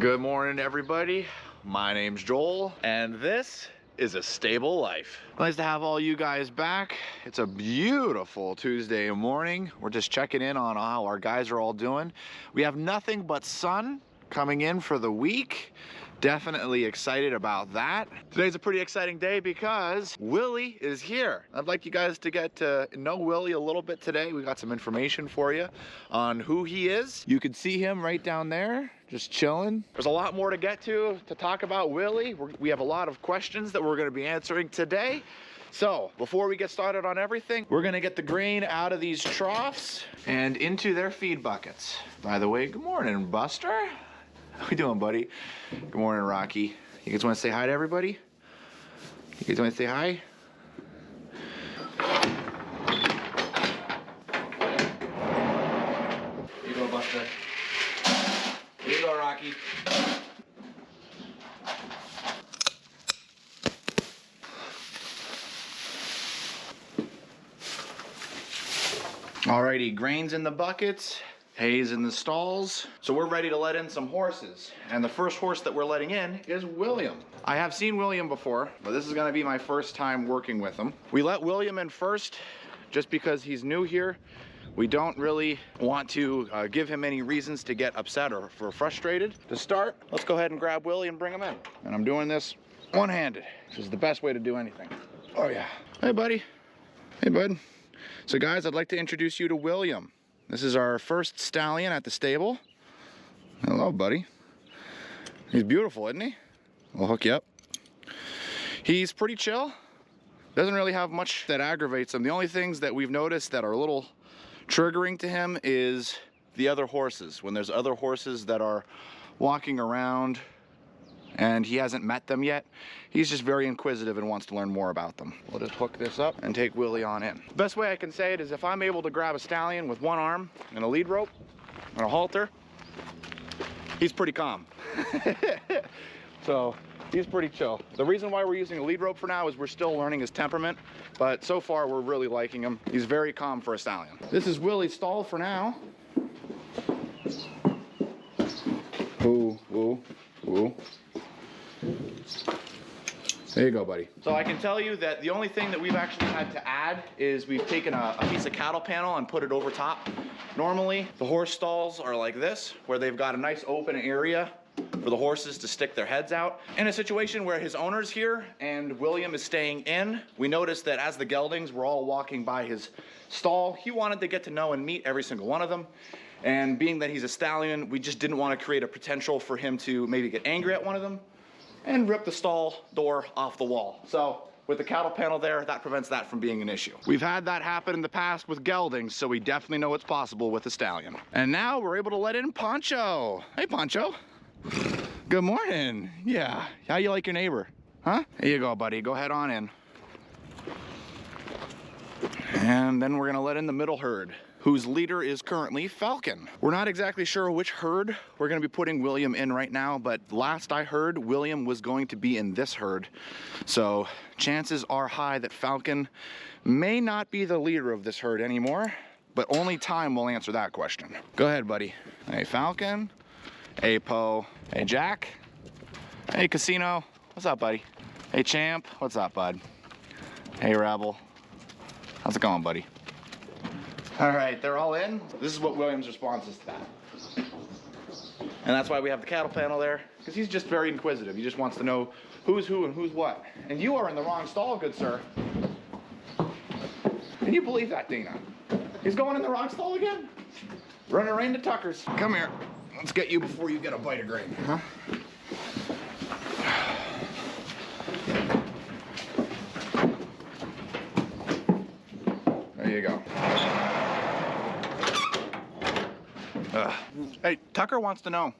Good morning, everybody. My name's Joel, and this is A Stable Life. Nice to have all you guys back. It's a beautiful Tuesday morning. We're just checking in on how our guys are all doing. We have nothing but sun coming in for the week. Definitely excited about that. Today's a pretty exciting day because Willie is here. I'd like you guys to get to know Willie a little bit today. We got some information for you on who he is. You can see him right down there, just chilling. There's a lot more to get to talk about Willie. We have a lot of questions that we're gonna be answering today. So before we get started on everything, we're gonna get the grain out of these troughs and into their feed buckets. By the way, good morning, Buster. How you doing, buddy? Good morning, Rocky. You guys want to say hi to everybody? You guys want to say hi? Here you go, Buster. Here you go, Rocky. Alrighty, grains in the buckets. Hay's in the stalls. So we're ready to let in some horses. And the first horse that we're letting in is William. I have seen William before, but this is gonna be my first time working with him. We let William in first just because he's new here. We don't really want to give him any reasons to get upset or frustrated. To start, let's go ahead and grab Willie and bring him in. And I'm doing this one-handed, which is the best way to do anything. Oh yeah. Hey buddy. Hey bud. So guys, I'd like to introduce you to William. This is our first stallion at the stable. Hello, buddy. He's beautiful, isn't he? We'll hook you up. He's pretty chill. Doesn't really have much that aggravates him. The only things that we've noticed that are a little triggering to him is the other horses. When there's other horses that are walking around and he hasn't met them yet, he's just very inquisitive and wants to learn more about them. We'll just hook this up and take Willie on in. The best way I can say it is if I'm able to grab a stallion with one arm and a lead rope and a halter, he's pretty calm. So he's pretty chill. The reason why we're using a lead rope for now is we're still learning his temperament, but so far we're really liking him. He's very calm for a stallion. This is Willie's stall for now. Ooh, ooh, ooh. There you go, buddy. So I can tell you that the only thing that we've actually had to add is we've taken a piece of cattle panel and put it over top. Normally, the horse stalls are like this, where they've got a nice open area for the horses to stick their heads out. In a situation where his owner's here and William is staying in, we noticed that as the geldings were all walking by his stall, he wanted to get to know and meet every single one of them. And being that he's a stallion, we just didn't want to create a potential for him to maybe get angry at one of them and rip the stall door off the wall. So with the cattle panel there, that prevents that from being an issue. We've had that happen in the past with geldings, so we definitely know it's possible with a stallion. And now we're able to let in Poncho. Hey, Poncho. Good morning. Yeah, how you like your neighbor? Huh? Here you go, buddy. Go head on in. And then we're gonna let in the middle herd, whose leader is currently Falcon. We're not exactly sure which herd we're gonna be putting William in right now, but last I heard, William was going to be in this herd. So chances are high that Falcon may not be the leader of this herd anymore, but only time will answer that question. Go ahead, buddy. Hey, Falcon. Hey, Poe. Hey, Jack. Hey, Casino. What's up, buddy? Hey, Champ. What's up, bud? Hey, Rebel. How's it going, buddy? All right, they're all in. This is what William's response is to that. And that's why we have the cattle panel there, because he's just very inquisitive. He just wants to know who's who and who's what. And you are in the wrong stall, good sir. Can you believe that, Dana? He's going in the wrong stall again? Running right into Tucker's. Come here. Let's get you before you get a bite of grain, huh? There you go. Hey, Tucker wants to know,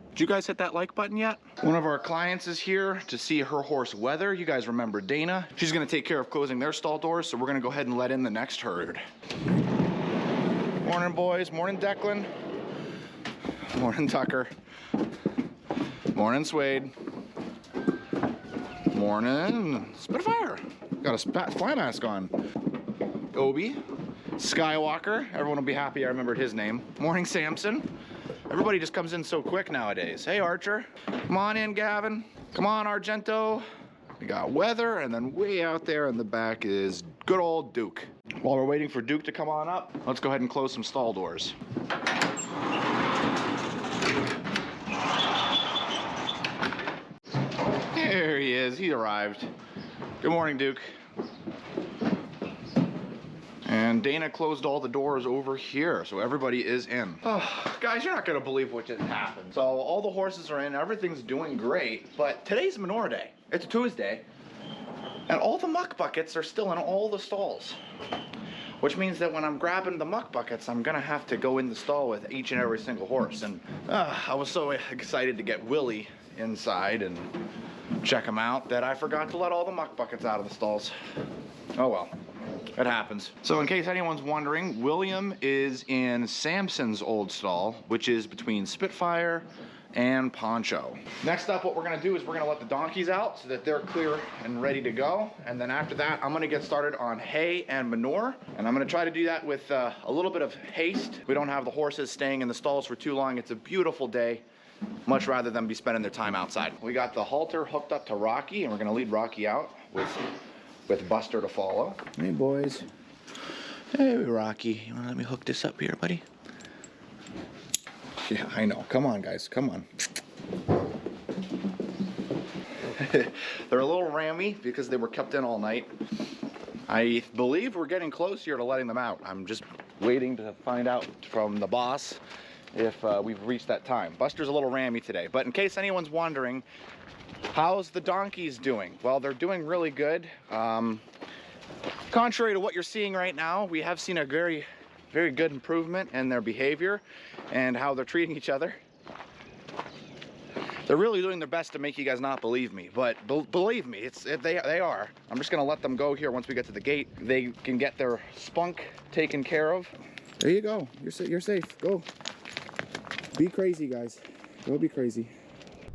did you guys hit that like button yet? One of our clients is here to see her horse Weather. You guys remember Dana. She's gonna take care of closing their stall doors, so we're gonna go ahead and let in the next herd. Morning, boys. Morning, Declan. Morning, Tucker. Morning, Suede. Morning, Spitfire. Got a fly mask on. Obi. Skywalker. Everyone will be happy I remembered his name. Morning, Samson. Everybody just comes in so quick nowadays. Hey, Archer. Come on in, Gavin. Come on, Argento. We got Weather, and then way out there in the back is good old Duke. While we're waiting for Duke to come on up, let's go ahead and close some stall doors. There he is, he arrived. Good morning, Duke. And Dana closed all the doors over here, so everybody is in. Oh, guys, you're not gonna believe what just happened. So all the horses are in, everything's doing great, but today's manure day. It's a Tuesday, and all the muck buckets are still in all the stalls. Which means that when I'm grabbing the muck buckets, I'm gonna have to go in the stall with each and every single horse. And I was so excited to get Willie inside and check him out that I forgot to let all the muck buckets out of the stalls. Oh well. It happens. So in case anyone's wondering, William is in Samson's old stall, which is between Spitfire and Poncho. Next up, what we're gonna do is we're gonna let the donkeys out so that they're clear and ready to go. And then after that, I'm gonna get started on hay and manure. And I'm gonna try to do that with a little bit of haste. We don't have the horses staying in the stalls for too long. It's a beautiful day. Much rather than be spending their time outside. We got the halter hooked up to Rocky, and we're gonna lead Rocky out with Buster to follow. Hey, boys. Hey, Rocky. You wanna let me hook this up here, buddy? Yeah, I know. Come on, guys. Come on. They're a little rammy because they were kept in all night. I believe we're getting close here to letting them out. I'm just waiting to find out from the boss if we've reached that time. Buster's a little rammy today, but in case anyone's wondering, how's the donkeys doing? Well, they're doing really good. Contrary to what you're seeing right now, we have seen a very good improvement in their behavior and how they're treating each other. They're really doing their best to make you guys not believe me, but believe me, they are. I'm just gonna let them go here once we get to the gate. They can get their spunk taken care of. There you go. You're safe. Go. Be crazy, guys. Go be crazy.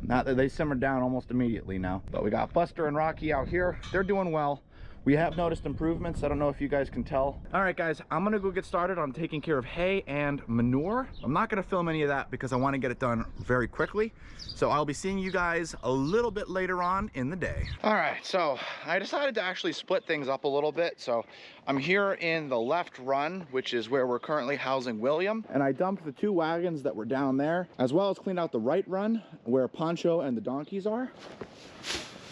Not that they simmered down almost immediately now, but we got Buster and Rocky out here. They're doing well. We have noticed improvements. I don't know if you guys can tell. All right, guys, I'm gonna go get started on taking care of hay and manure. I'm not gonna film any of that because I wanna get it done very quickly. So I'll be seeing you guys a little bit later on in the day. All right, so I decided to actually split things up a little bit. So I'm here in the left run, which is where we're currently housing William. And I dumped the 2 wagons that were down there, as well as cleaned out the right run where Poncho and the donkeys are.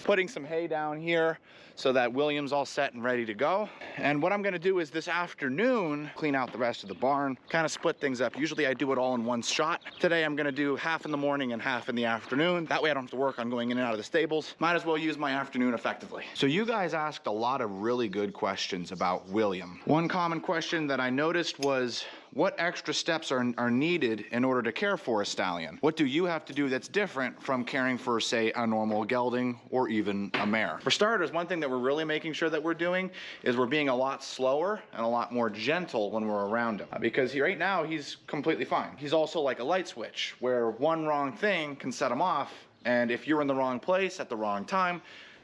Putting some hay down here so that William's all set and ready to go. And what I'm gonna do is this afternoon, clean out the rest of the barn, kind of split things up. Usually I do it all in one shot. Today I'm gonna do half in the morning and half in the afternoon. That way I don't have to work on going in and out of the stables. Might as well use my afternoon effectively. So you guys asked a lot of really good questions about William. One common question that I noticed was, what extra steps are needed in order to care for a stallion? What do you have to do that's different from caring for, say, a normal gelding or even a mare? For starters, one thing that we're really making sure that we're doing is we're being a lot slower and a lot more gentle when we're around him. Because right now, he's completely fine. He's also like a light switch, where one wrong thing can set him off, and if you're in the wrong place at the wrong time,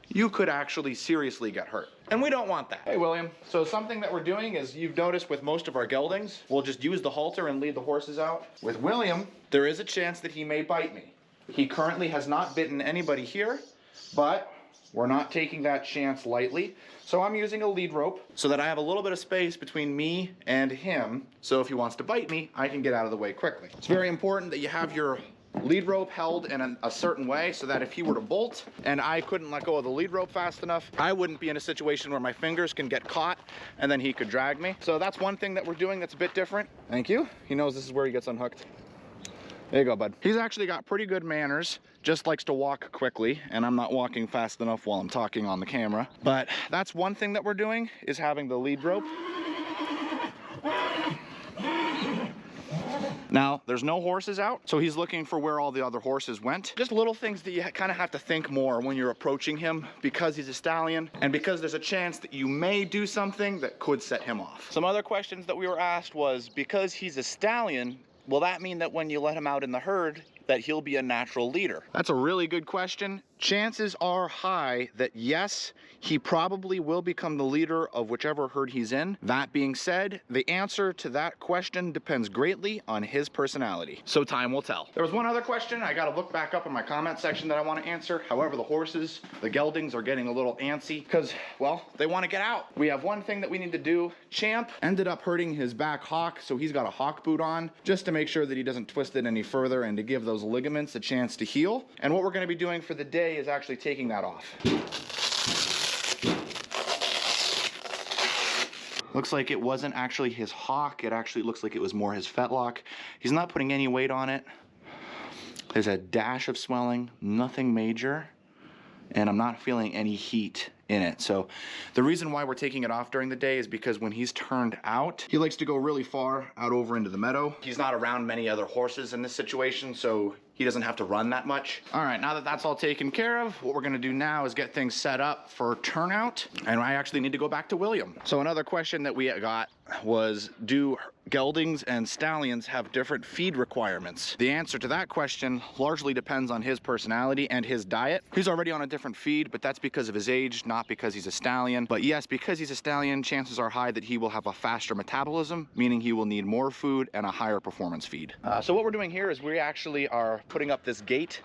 you could actually seriously get hurt. And we don't want that. Hey, William. So something that we're doing is, you've noticed with most of our geldings, we'll just use the halter and lead the horses out. With William, there is a chance that he may bite me. He currently has not bitten anybody here, but we're not taking that chance lightly. So I'm using a lead rope so that I have a little bit of space between me and him. So if he wants to bite me, I can get out of the way quickly. It's very important that you have your lead rope held in a certain way so that if he were to bolt and I couldn't let go of the lead rope fast enough, I wouldn't be in a situation where my fingers can get caught and then he could drag me. So that's one thing that we're doing that's a bit different. Thank you. He knows this is where he gets unhooked. There you go, bud. He's actually got pretty good manners, just likes to walk quickly, and I'm not walking fast enough while I'm talking on the camera. But that's one thing that we're doing, is having the lead rope. Now, there's no horses out, so he's looking for where all the other horses went. Just little things that you kind of have to think more when you're approaching him, because he's a stallion and because there's a chance that you may do something that could set him off. Some other questions that we were asked was, because he's a stallion, will that mean that when you let him out in the herd, that he'll be a natural leader? That's a really good question. chances are high that yes, he probably will become the leader of whichever herd he's in. That being said, the answer to that question depends greatly on his personality. So time will tell. There was one other question I gotta look back up in my comment section that I want to answer. However, the horses, the geldings, are getting a little antsy because, well, they want to get out. We have one thing that we need to do. Champ ended up hurting his back hock, so he's got a hock boot on just to make sure that he doesn't twist it any further and to give those ligaments a chance to heal. And what we're going to be doing for the day is actually taking that off. Looks like it wasn't actually his hock. It actually looks like it was more his fetlock. He's not putting any weight on it. There's a dash of swelling, nothing major, and I'm not feeling any heat in it. So the reason why we're taking it off during the day is because when he's turned out, he likes to go really far out over into the meadow. He's not around many other horses in this situation, so he doesn't have to run that much. All right, now that that's all taken care of, what we're gonna do now is get things set up for turnout, and I actually need to go back to William. So another question that we got was, do geldings and stallions have different feed requirements? The answer to that question largely depends on his personality and his diet. He's already on a different feed, but that's because of his age, not because he's a stallion. But yes, because he's a stallion, chances are high that he will have a faster metabolism, meaning he will need more food and a higher performance feed. So what we're doing here is we actually are putting up this gate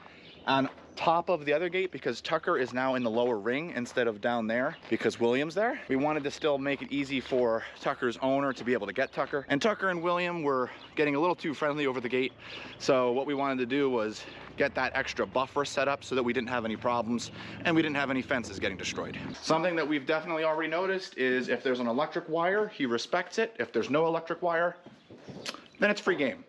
on top of the other gate because Tucker is now in the lower ring instead of down there because William's there. We wanted to still make it easy for Tucker's owner to be able to get Tucker. And Tucker and William were getting a little too friendly over the gate. So what we wanted to do was get that extra buffer set up so that we didn't have any problems and we didn't have any fences getting destroyed. Something that we've definitely already noticed is if there's an electric wire, he respects it. If there's no electric wire, then it's free game.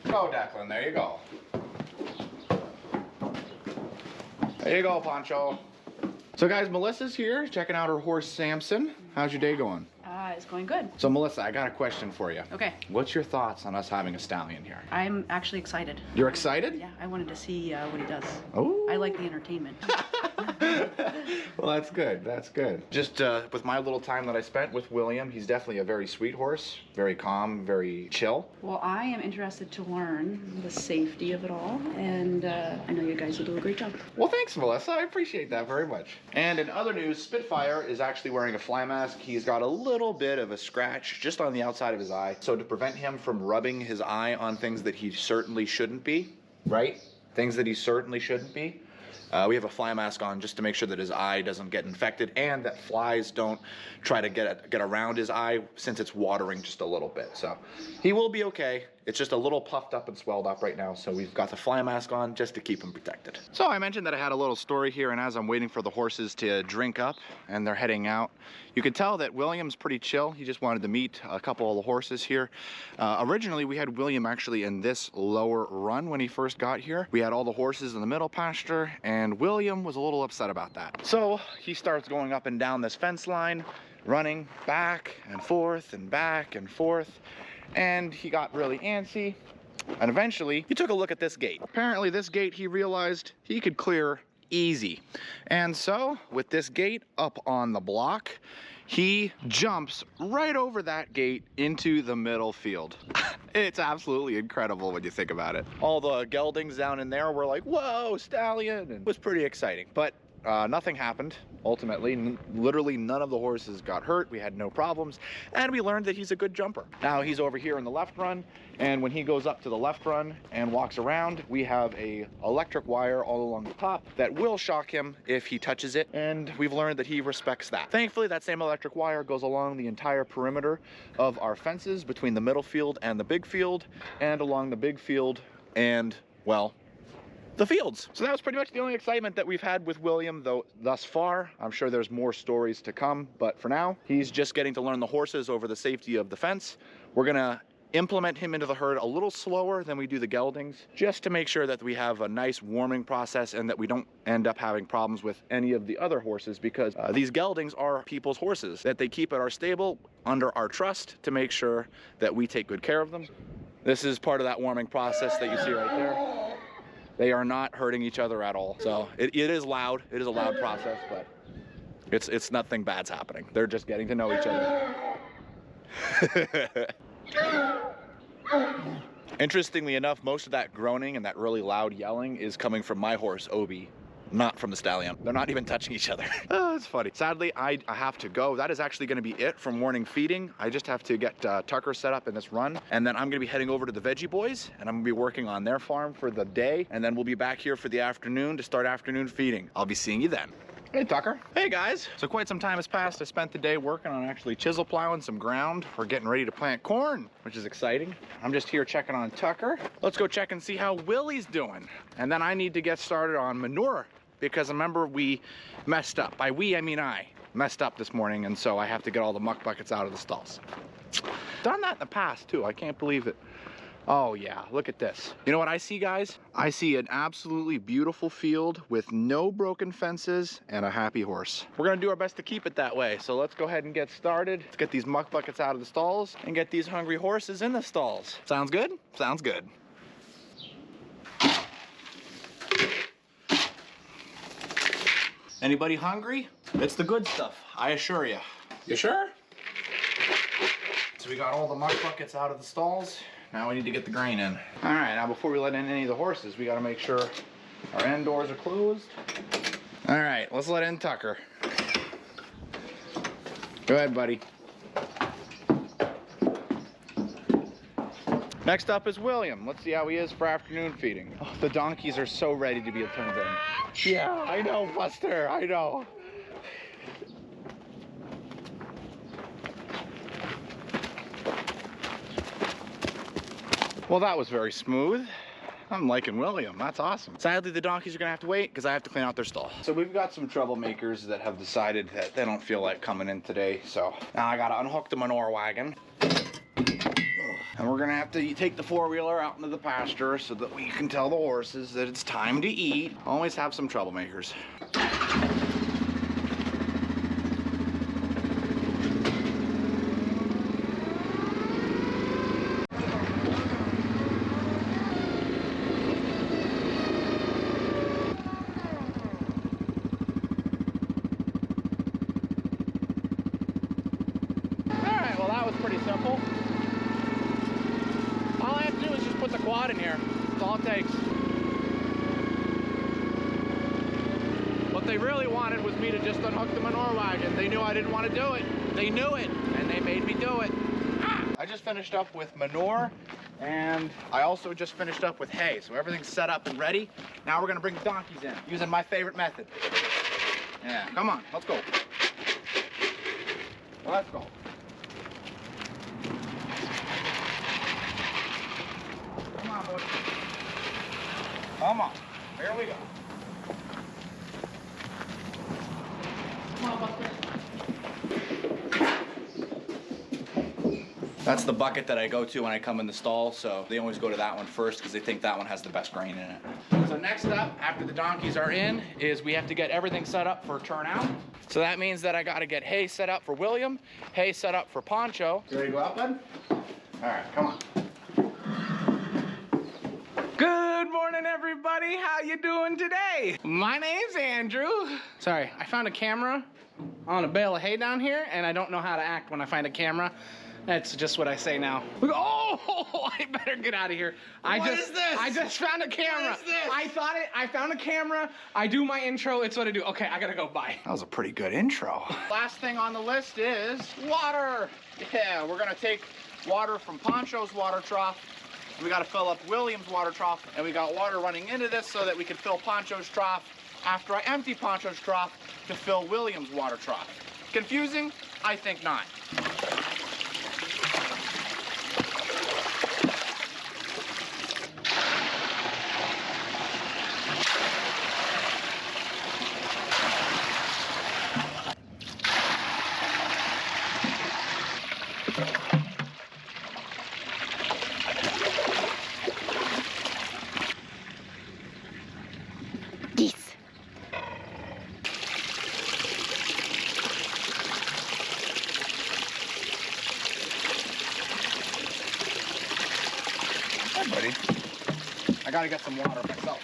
Go, Declan, there you go. There you go, Poncho. So guys, Melissa's here checking out her horse, Samson. How's your day going? It's going good. So Melissa, I got a question for you. Okay. What's your thoughts on us having a stallion here? I'm actually excited. You're excited? Yeah, I wanted to see what he does. Oh. I like the entertainment. Well, that's good. That's good. Just with my little time that I spent with William, he's definitely a very sweet horse, very calm, very chill. Well, I am interested to learn the safety of it all, and I know you guys will do a great job. Well, thanks, Melissa. I appreciate that very much. And in other news, Spitfire is actually wearing a fly mask. He's got a little bit of a scratch just on the outside of his eye. So to prevent him from rubbing his eye on things that he certainly shouldn't be, right? Things that he certainly shouldn't be. We have a fly mask on just to make sure that his eye doesn't get infected and that flies don't try to get around his eye since it's watering just a little bit. So he will be okay. It's just a little puffed up and swelled up right now, so we've got the fly mask on just to keep him protected. So I mentioned that I had a little story here, and as I'm waiting for the horses to drink up and they're heading out, you can tell that William's pretty chill. He just wanted to meet a couple of the horses here. Originally, we had William actually in this lower run when he first got here. We had all the horses in the middle pasture, and William was a little upset about that. So he starts going up and down this fence line, running back and forth and back and forth. And he got really antsy, and eventually he took a look at this gate. Apparently this gate he realized he could clear easy. And so with this gate up on the block, he jumps right over that gate into the middle field. It's absolutely incredible when you think about it. All the geldings down in there were like, whoa, Stallion, and it was pretty exciting. But nothing happened, ultimately. Literally none of the horses got hurt. We had no problems, and we learned that he's a good jumper. Now he's over here in the left run, and when he goes up to the left run and walks around, we have a electric wire all along the top that will shock him if he touches it, and we've learned that he respects that. Thankfully, that same electric wire goes along the entire perimeter of our fences between the middle field and the big field, and along the big field and, well, the fields. So that was pretty much the only excitement that we've had with William though thus far. I'm sure there's more stories to come, but for now, he's just getting to learn the horses over the safety of the fence. We're gonna implement him into the herd a little slower than we do the geldings, just to make sure that we have a nice warming process and that we don't end up having problems with any of the other horses, because these geldings are people's horses that they keep at our stable under our trust to make sure that we take good care of them. This is part of that warming process that you see right there. They are not hurting each other at all. So it is loud. It is a loud process, but it's nothing bad's happening. They're just getting to know each other. Interestingly enough, most of that groaning and that really loud yelling is coming from my horse, Obi, not from the Stallion. They're not even touching each other. Oh, it's funny. Sadly, I have to go. That is actually gonna be it from morning feeding. I just have to get Tucker set up in this run, and then I'm gonna be heading over to the Veggie Boys, and I'm gonna be working on their farm for the day, and then we'll be back here for the afternoon to start afternoon feeding. I'll be seeing you then. Hey, Tucker. Hey, guys. So quite some time has passed. I spent the day working on actually chisel plowing some ground. We're getting ready to plant corn, which is exciting. I'm just here checking on Tucker. Let's go check and see how Willie's doing. And then I need to get started on manure, because remember we messed up. By we, I mean I messed up this morning, and so I have to get all the muck buckets out of the stalls. Done that in the past too, I can't believe it. Oh yeah, look at this. You know what I see, guys? I see an absolutely beautiful field with no broken fences and a happy horse. We're gonna do our best to keep it that way, so let's go ahead and get started. Let's get these muck buckets out of the stalls and get these hungry horses in the stalls. Sounds good? Sounds good. Anybody hungry? It's the good stuff, I assure you. You sure? So we got all the muck buckets out of the stalls. Now we need to get the grain in. All right, now before we let in any of the horses, we gotta make sure our end doors are closed. All right, let's let in Tucker. Go ahead, buddy. Next up is William. Let's see how he is for afternoon feeding. Oh, the donkeys are so ready to be turned in. Yeah, I know, Buster, I know. Well, that was very smooth. I'm liking William, that's awesome. Sadly, the donkeys are gonna have to wait because I have to clean out their stall. So we've got some troublemakers that have decided that they don't feel like coming in today. So now I gotta unhook the manure wagon. And we're gonna have to take the four-wheeler out into the pasture so that we can tell the horses that it's time to eat. Always have some troublemakers. Pretty simple. All I have to do is just put the quad in here. That's all it takes. What they really wanted was me to just unhook the manure wagon. They knew I didn't want to do it. They knew it, and they made me do it. Ah! I just finished up with manure, and I also just finished up with hay. So everything's set up and ready. Now we're gonna bring the donkeys in, using my favorite method. Yeah, come on, let's go. Let's go. Come on, here we go. Come on, Buster. That's the bucket that I go to when I come in the stall, so they always go to that one first because they think that one has the best grain in it. So next up, after the donkeys are in, is we have to get everything set up for turnout. So that means that I gotta get hay set up for William, hay set up for Poncho. You ready to go out, bud? All right, come on. Good morning, everybody. How you doing today? My name's Andrew. Sorry, I found a camera on a bale of hay down here, and I don't know how to act when I find a camera. That's just what I say now. Oh, I better get out of here. What is this? I just found a camera. What is this? I found a camera. I do my intro. It's what I do. Okay, I gotta go. Bye. That was a pretty good intro. Last thing on the list is water. Yeah, we're gonna take water from Poncho's water trough. We gotta fill up William's water trough, and we got water running into this so that we can fill Poncho's trough after I empty Poncho's trough to fill William's water trough. Confusing? I think not. Buddy, I gotta get some water myself.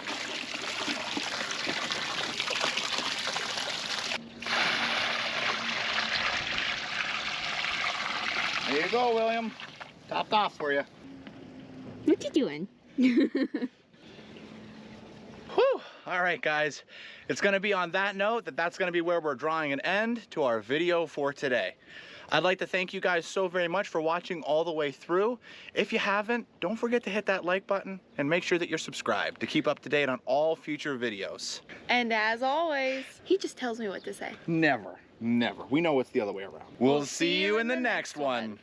There you go, William. Topped off for you. What you doing? Whew. All right, guys. It's going to be on that note that's going to be where we're drawing an end to our video for today. I'd like to thank you guys so very much for watching all the way through. If you haven't, don't forget to hit that like button and make sure that you're subscribed to keep up to date on all future videos. And as always, he just tells me what to say. Never, never. We know it's the other way around. We'll see you in the next one.